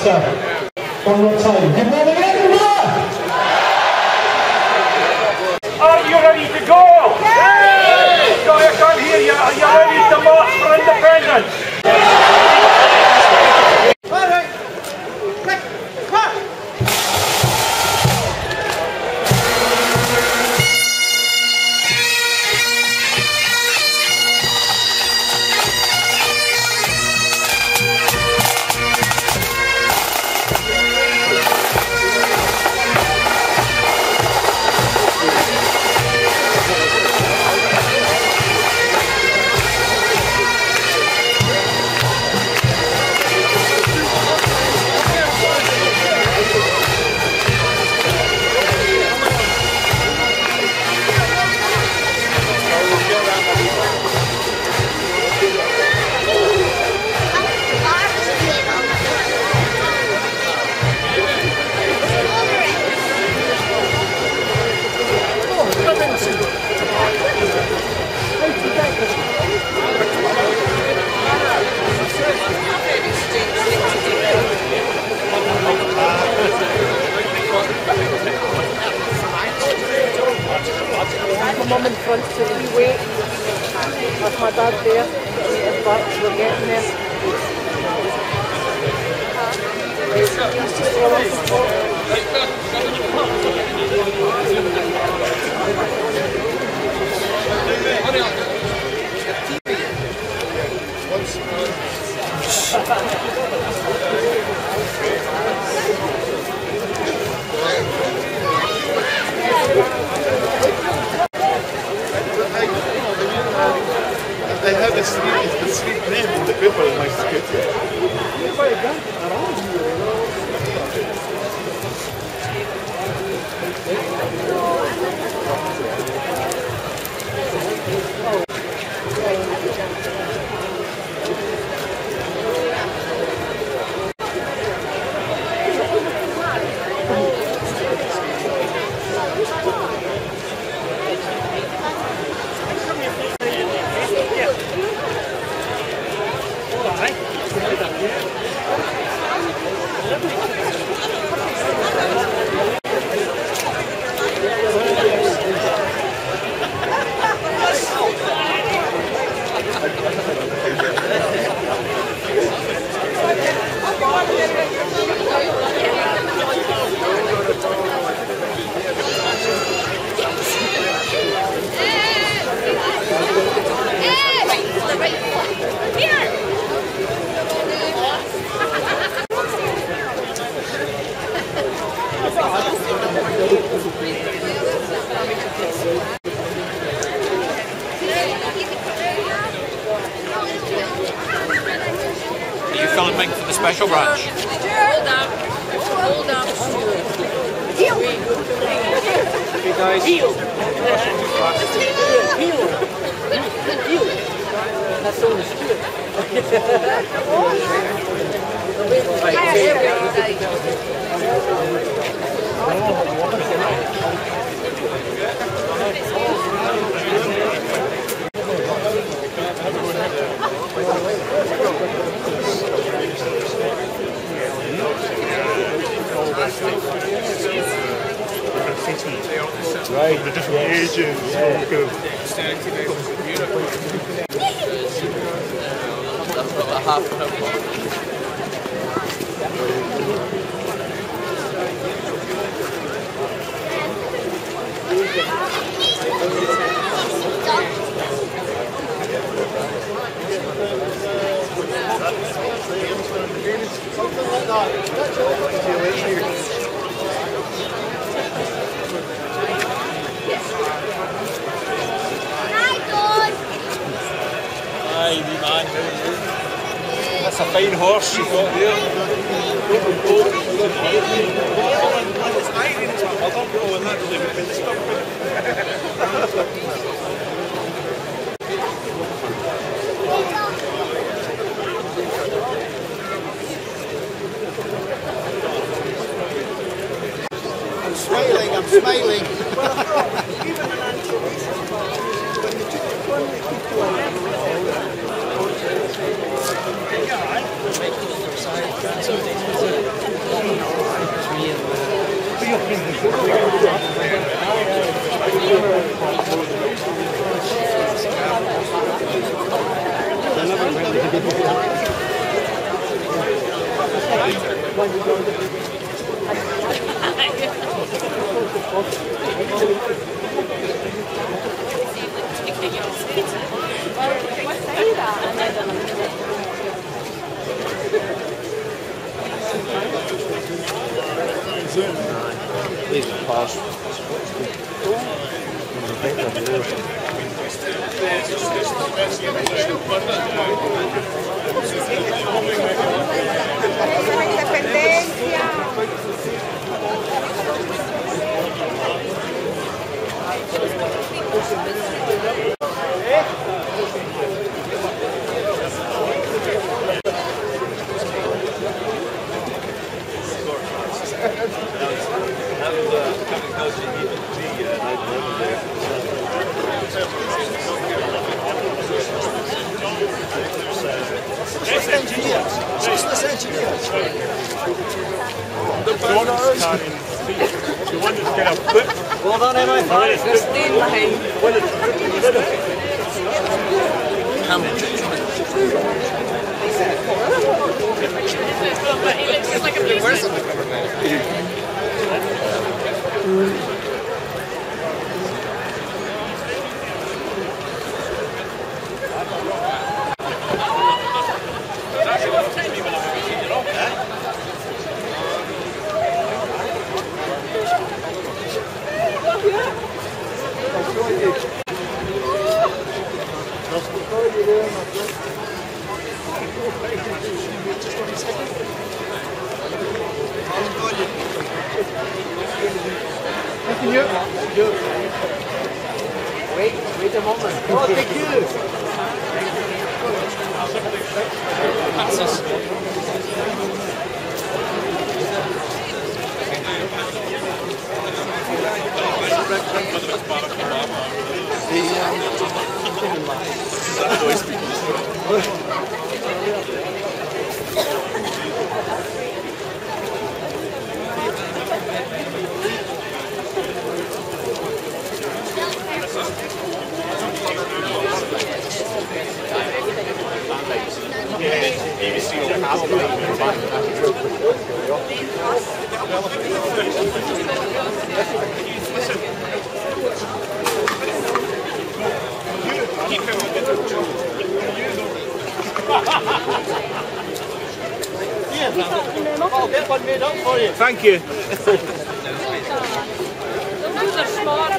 matter. One more time. Good morning, Edinburgh! Are you ready to go? Yes! Sorry, I can't hear you. Are you ready to march for independence? Mum in front, so we wait. That's my dad there. But we're getting there. They have a sweet name in the paper in my skit. Are you filming for the special branch? Hold up. Hold up. Heel. Hey guys. Heel. Heel. Heel. That's so stupid. Right, the different ages. Something like that. Aye, wee man. That's a fine horse you've got there. I don't know when that really would be discovered. I'm smiling. Wait a moment. Oh, thank you. I'll get one made up for you. Thank you. Those are smart,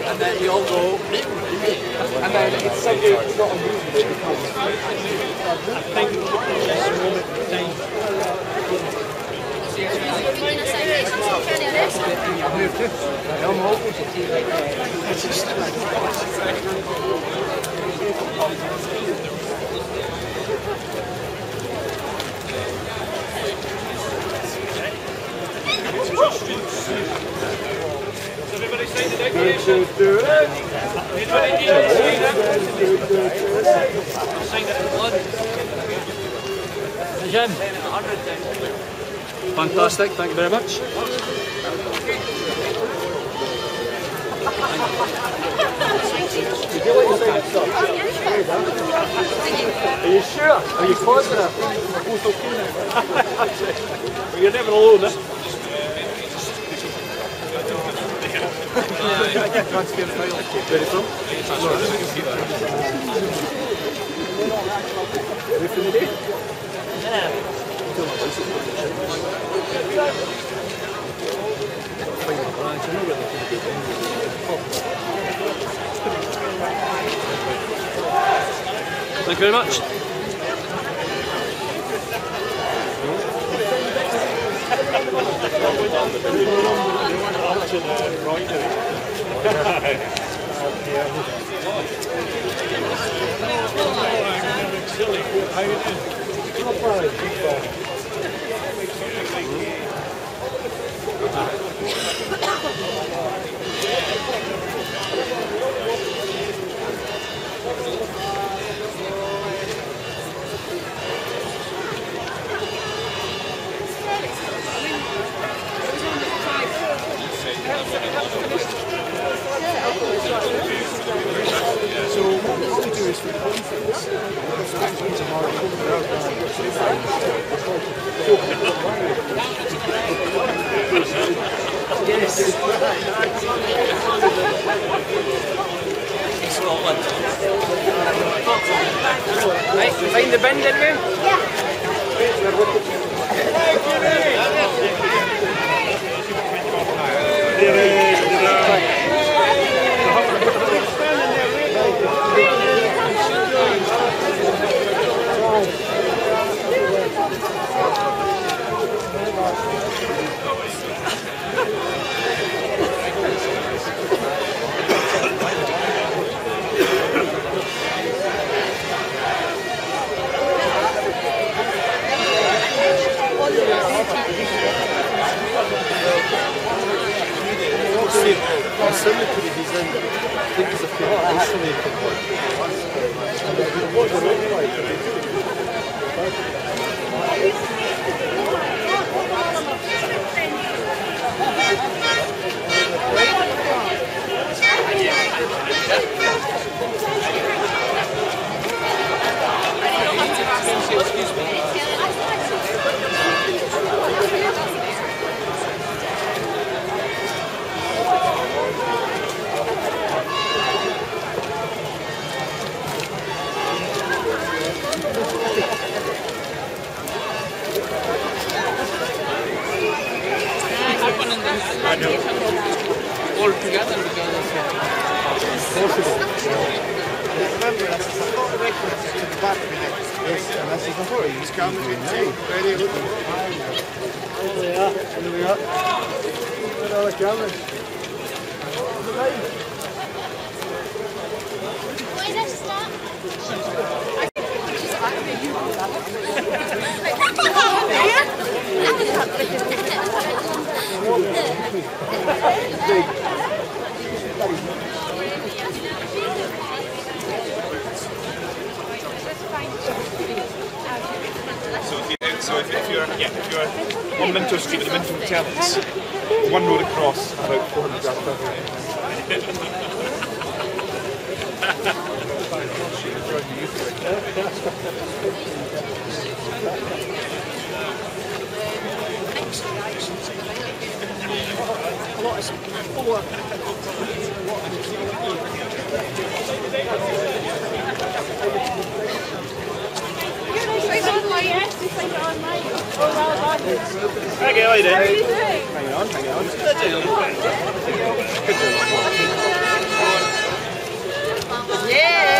And then you all go, and then it's simply not unreasonable because I think at this moment in time. I'm hoping to see Everybody sign the declaration. Sign it in blood. Jim. Fantastic, thank you very much. Are you sure? Are you positive? Well, you're never alone, eh? Where are you from? Ready for the day? Thank you very much. So what we want to do is for the conference, yes. Right, find the bin, didn't we? Cemetery he's in, I think it's a fairly isolated one. Excuse me. All together because it's possible. Remember, this is a lot of reference to the back of the neck. Yes, and this is the horror. He's coming in time. Ready, look. There we are. There we are. Where are the cameras? Why does stop? So if you're on Minto Street with the Minto Terrace, one road across, about 400 yards further. Okay, how you doing? How are you doing? Hang on. Yeah!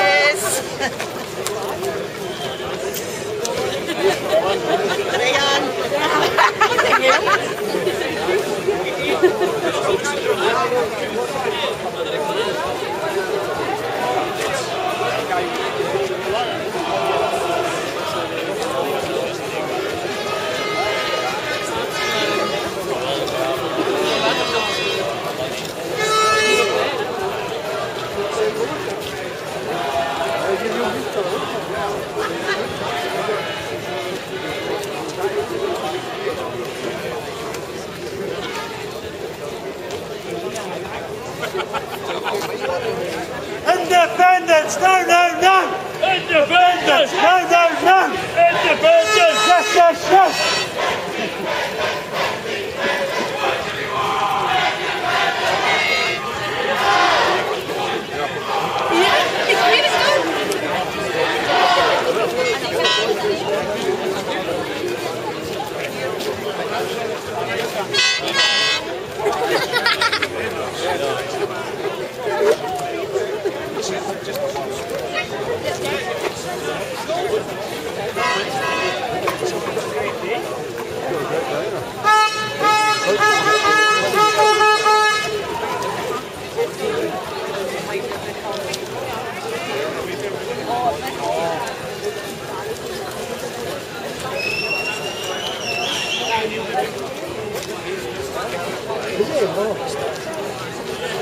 Independence! No, no, no! Independence! No, no, no! Independence! Yes, yes, yes!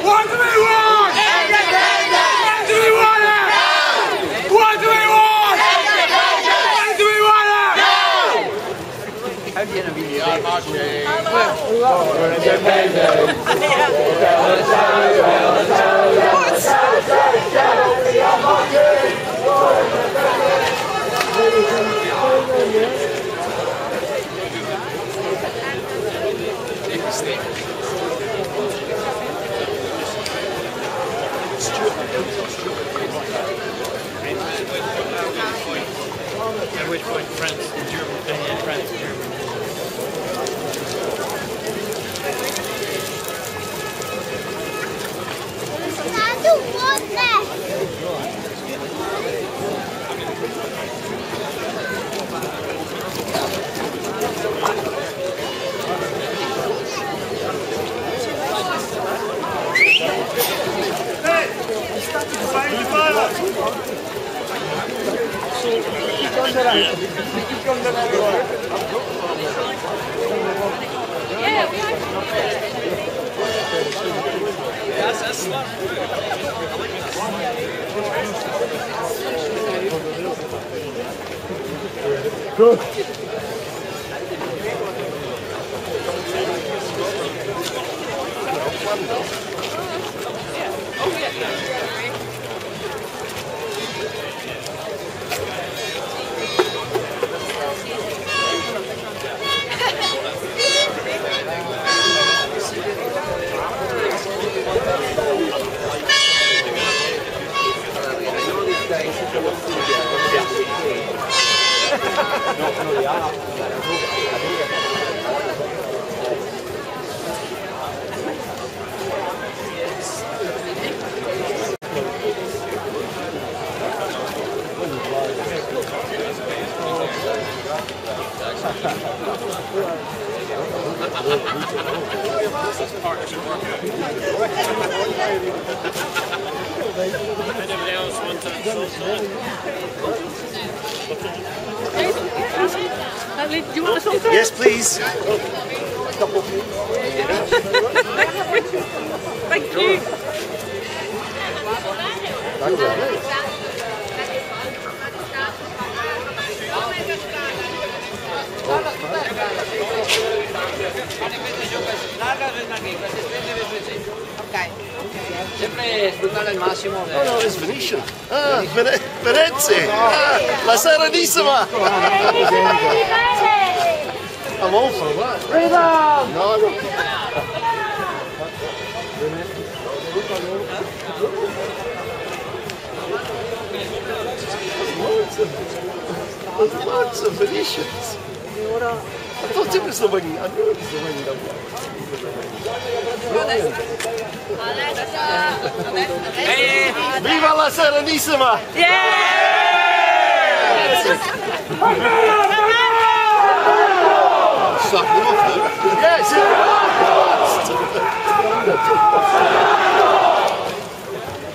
What do we want? Independence! What do we want it? What do we want? Independence! What do we want it? No! How do you interview? Yeah, marching. At which point France and Germany, France and Germany. I don't want that. Good. Anybody else want to? Do you want a saltire? Yes, please. Thank you. Sempre sfruttare al massimo. Oh no, it's Venetian. Ah, Venezia. Ah, la Serenissima. I'm all for that. Freedom! No, I don't. There's loads of Venetians. I thought it was the wing. I knew it was the wing. Viva la Serenissima! Suck them off though. Yes!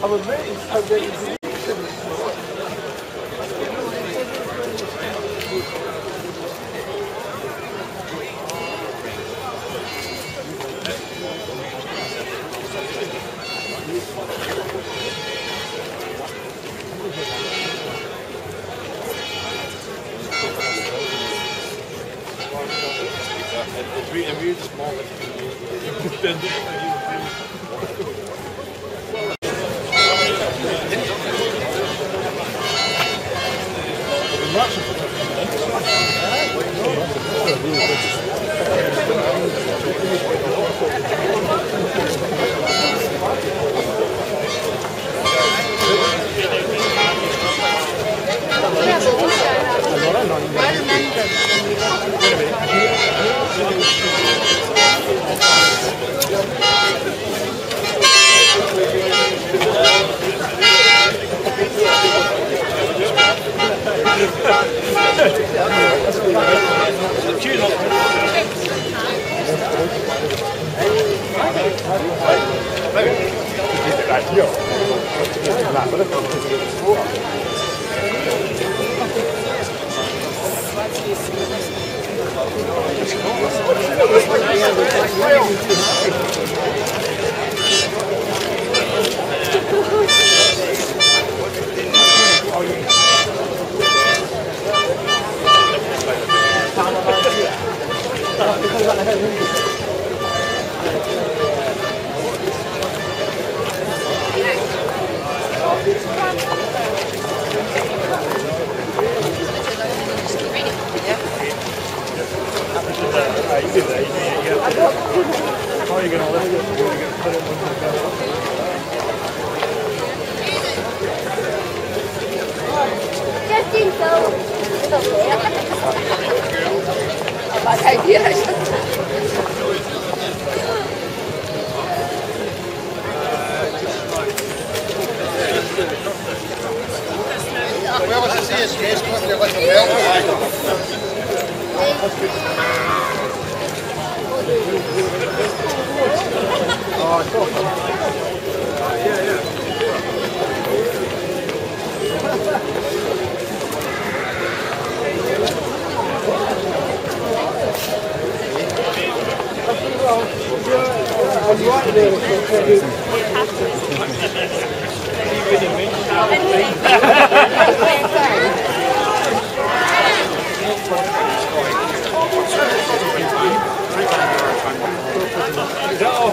I'm amazed how they do it. It's really small.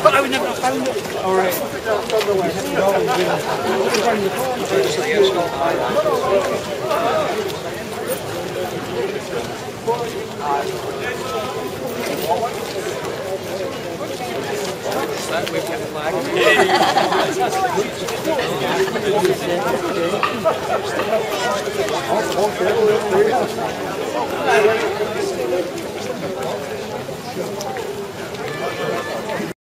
But I would never have found it. All right. That we've kept flag.